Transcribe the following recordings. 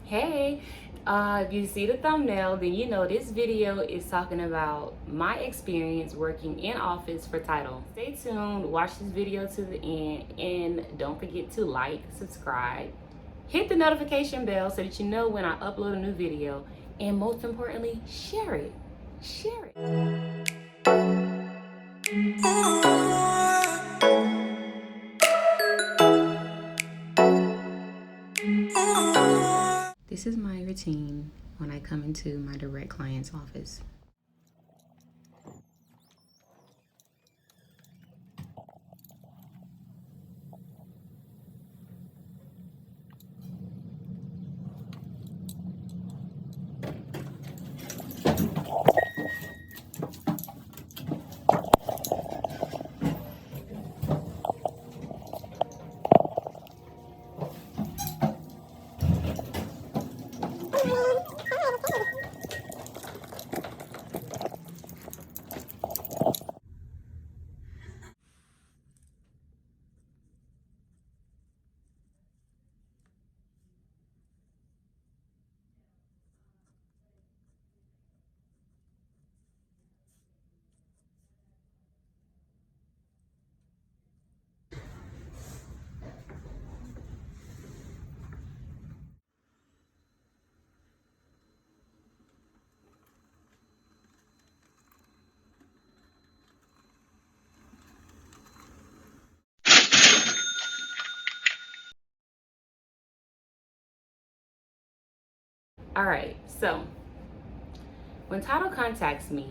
Hey, if you see the thumbnail, then you know this video is talking about my experience working in office for title. Stay tuned, watch this video to the end, and don't forget to like, subscribe, hit the notification bell so that you know when I upload a new video, and most importantly, share it. Share it. This is my routine when I come into my direct client's office. All right, so when title contacts me,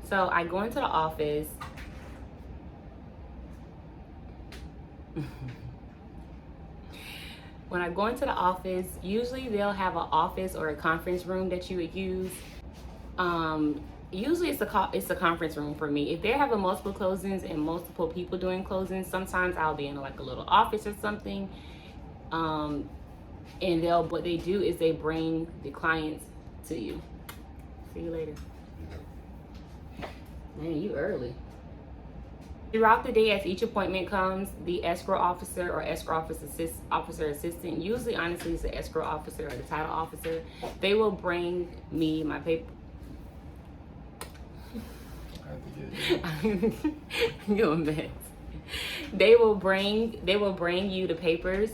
so I go into the office. When I go into the office, usually they'll have an office or a conference room that you would use. Usually it's a conference room for me. If they're having multiple closings and multiple people doing closings, sometimes I'll be in like a little office or something. And what they do is they bring the clients to you. See you later. Man, you early. Throughout the day, as each appointment comes, the escrow officer or escrow officer assistant, usually honestly it's the escrow officer or the title officer, they will bring me my paper. You're a mess. They will bring you the papers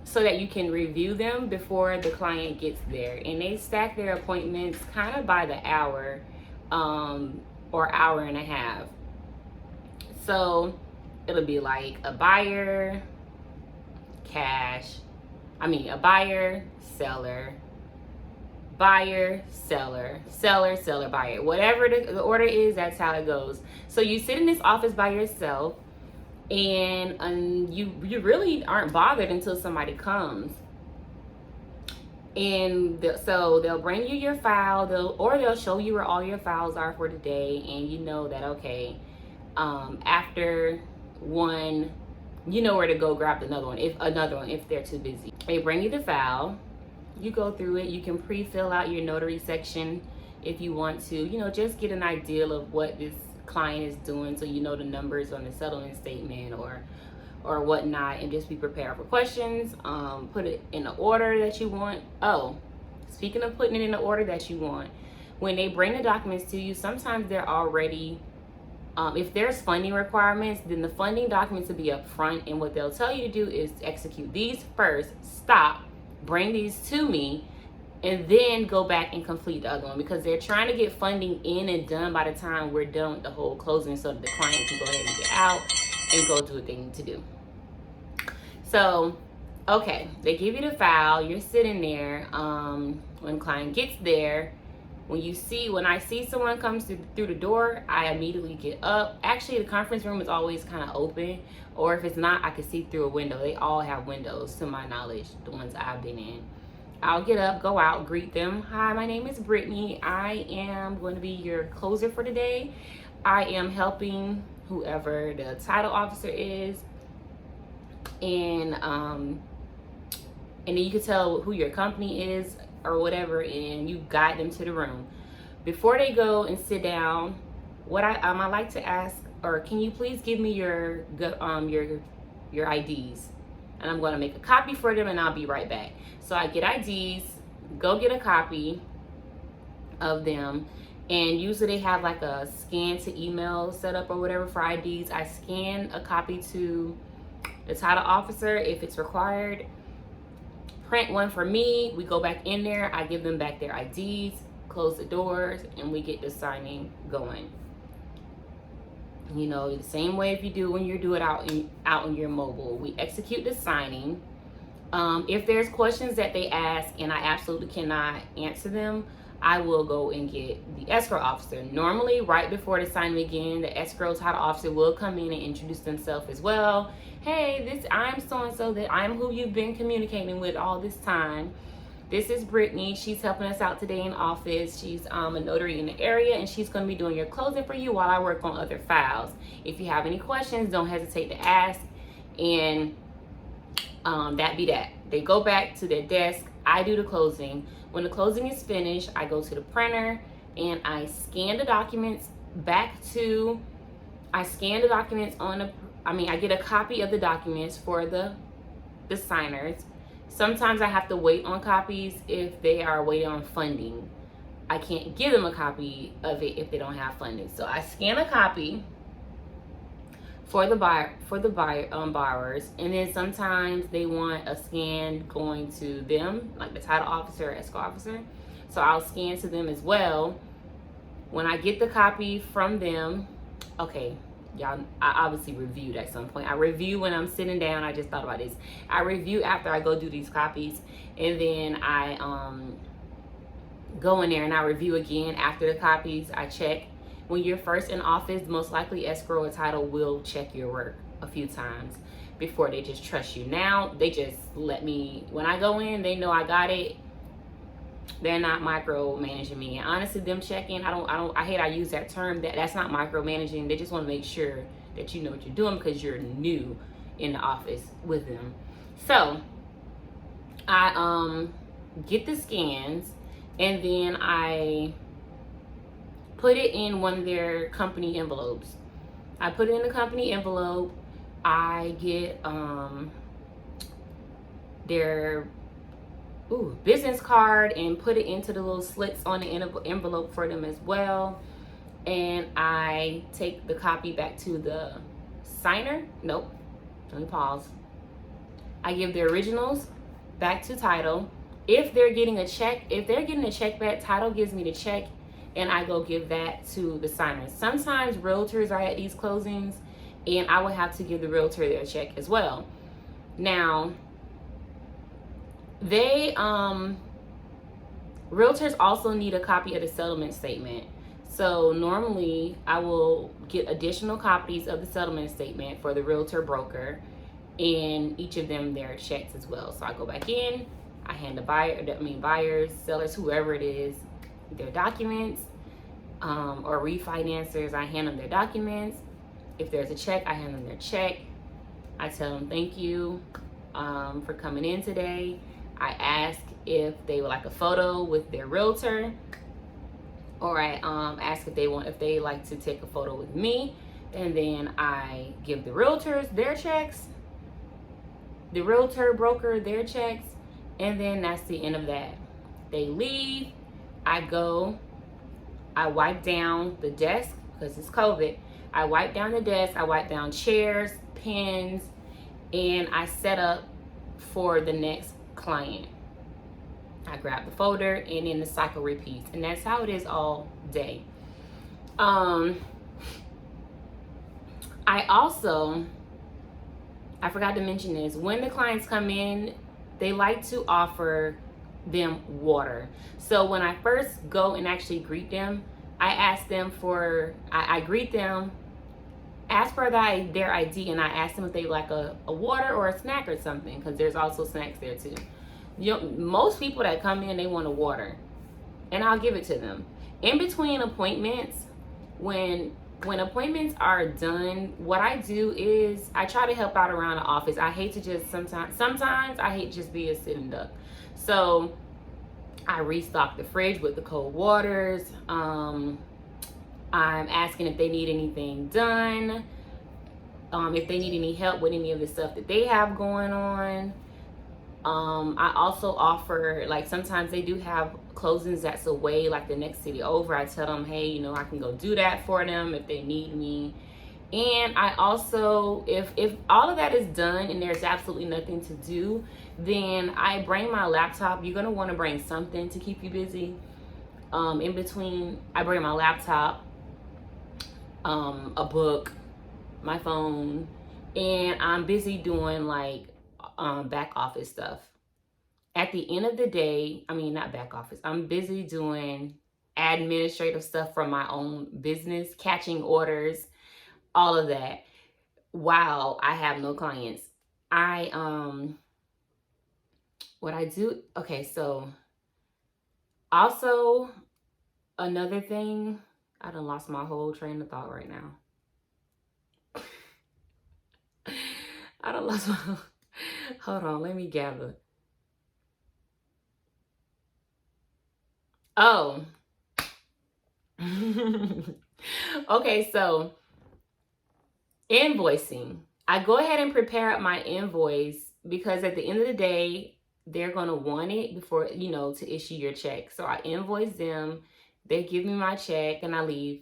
so that you can review them before the client gets there. And they stack their appointments kind of by the hour, or hour and a half. So it'll be like a buyer, a buyer, seller, buyer, seller, seller, seller, buyer. Whatever the order is, that's how it goes. So you sit in this office by yourself, and you really aren't bothered until somebody comes. And so they'll bring you your file, they'll show you where all your files are for the day, and you know that, okay, after one, you know where to go grab another one if they're too busy. They bring you the file, you go through it, you can pre-fill out your notary section if you want to, just get an idea of what this client is doing, so you know the numbers on the settlement statement or whatnot, and just be prepared for questions. Put it in the order that you want. Oh, speaking of putting it in the order that you want, when they bring the documents to you, sometimes they're already, if there's funding requirements, then the funding documents will be up front, and what they'll tell you to do is execute these first, stop, bring these to me, and then go back and complete the other one, because they're trying to get funding in and done by the time we're done with the whole closing, so that the client can go ahead and get out and go do what they need to do. So, okay, they give you the file, you're sitting there. When the client gets there, when I see someone comes through the door, I immediately get up. Actually, the conference room is always kind of open, or if it's not, I can see through a window. They all have windows, to my knowledge, the ones I've been in. I'll get up, go out, greet them. Hi, my name is Brittany. I am going to be your closer for today. I am helping whoever the title officer is, and then you can tell who your company is or whatever, and you guide them to the room. Before they go and sit down, what I like to ask, or can you please give me your IDs? and I'm going to make a copy for them, and I'll be right back. So I get IDs, go get a copy of them, and usually they have like a scan to email set up or whatever for IDs. I scan a copy to the title officer if it's required, print one for me, we go back in there, I give them back their IDs, close the doors, and we get the signing going. You know, the same way if you do when you do it out in your mobile. We execute the signing. If there's questions that they ask and I absolutely cannot answer them, I will go and get the escrow officer. Normally, right before the signing begins, the escrow title officer will come in and introduce themselves as well. Hey, I'm so-and-so, that I'm who you've been communicating with all this time. This is Brittany. She's helping us out today in office. She's a notary in the area, and she's going to be doing your closing for you while I work on other files. If you have any questions, don't hesitate to ask. And that be that. They go back to their desk. I do the closing. When the closing is finished, I go to the printer and I scan the documents I get a copy of the documents for the signers. Sometimes I have to wait on copies if they are waiting on funding. I can't give them a copy of it if they don't have funding. So I scan a copy for the borrowers, and then sometimes they want a scan going to them, like the title officer or escrow officer. So I'll scan to them as well. When I get the copy from them, okay, y'all, I obviously reviewed at some point. I review when I'm sitting down. I just thought about this. I review after I go do these copies, and then I go in there and I review again after the copies. I check. When you're first in office, most likely escrow or title will check your work a few times before they just trust you. Now they just let me, when I go in, they know I got it. They're not micromanaging me. And honestly, them checking, I hate I use that term. That's not micromanaging. They just want to make sure that you know what you're doing because you're new in the office with them. So I get the scans, and then I put it in one of their company envelopes. I put it in the company envelope. I get their business card and put it into the little slits on the envelope for them as well. And I take the copy back to the signer. Nope, let me pause. I give the originals back to title. If they're getting a check back, title gives me the check, and I go give that to the signers. Sometimes realtors are at these closings, and I will have to give the realtor their check as well. Now, realtors also need a copy of the settlement statement. So normally I will get additional copies of the settlement statement for the realtor broker, and each of them their checks as well. So I go back in, I hand the buyers, sellers, whoever it is, their documents, or refinancers, I hand them their documents. If there's a check, I hand them their check. I tell them thank you for coming in today. I ask if they would like a photo with their realtor, or I ask if they like to take a photo with me, and then I give the realtors their checks, the realtor broker their checks, and then that's the end of that. They leave. I go, I wipe down the desk because it's COVID. I wipe down the desk, I wipe down chairs, pens, and I set up for the next client. I grab the folder, and then the cycle repeats, and that's how it is all day. I forgot to mention this. When the clients come in, they like to offer them water. So when I first go and actually greet them, I ask them I greet them, ask for their ID, and I ask them if they like a water or a snack or something, because there's also snacks there too. Most people that come in, they want a water, and I'll give it to them. In between appointments, when appointments are done, what I do is I try to help out around the office. I hate to just sometimes I hate just be a sitting duck. So I restock the fridge with the cold waters. I'm asking if they need anything done. if they need any help with any of the stuff that they have going on. I also offer, like, sometimes they do have closings that's away, like the next city over. I tell them, hey, you know, I can go do that for them if they need me. And I also, if all of that is done and there's absolutely nothing to do, then I bring my laptop. You're gonna want to bring something to keep you busy. In between, I bring my laptop, a book, my phone, and I'm busy doing like back office stuff. At the end of the day, I mean, not back office, I'm busy doing administrative stuff from my own business, catching orders, all of that, while I have no clients. What I do, okay, so also another thing, I done lost my whole train of thought right now. I done lost my, hold on, let me gather. Oh. Okay, so invoicing. I go ahead and prepare up my invoice because at the end of the day, they're going to want it before, you know, to issue your check. So I invoice them, they give me my check, and I leave.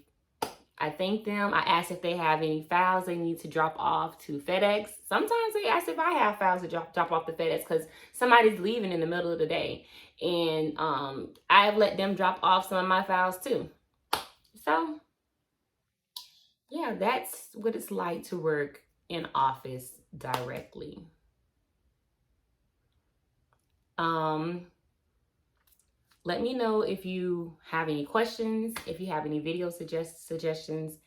I thank them. I ask if they have any files they need to drop off to FedEx. Sometimes they ask if I have files to drop off to FedEx because somebody's leaving in the middle of the day. And I've let them drop off some of my files too. So yeah, that's what it's like to work in office directly. Let me know if you have any questions, if you have any video suggestions.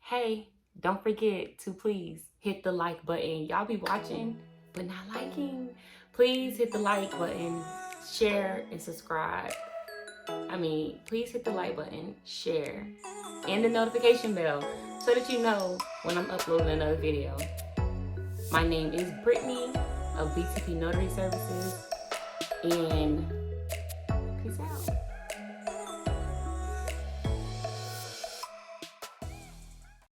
Hey, don't forget to please hit the like button. Y'all be watching but not liking. Please hit the like button, share, and subscribe. Please hit the like button, share, and the notification bell so that you know when I'm uploading another video. My name is Brittany of BTP Notary Services, and peace out.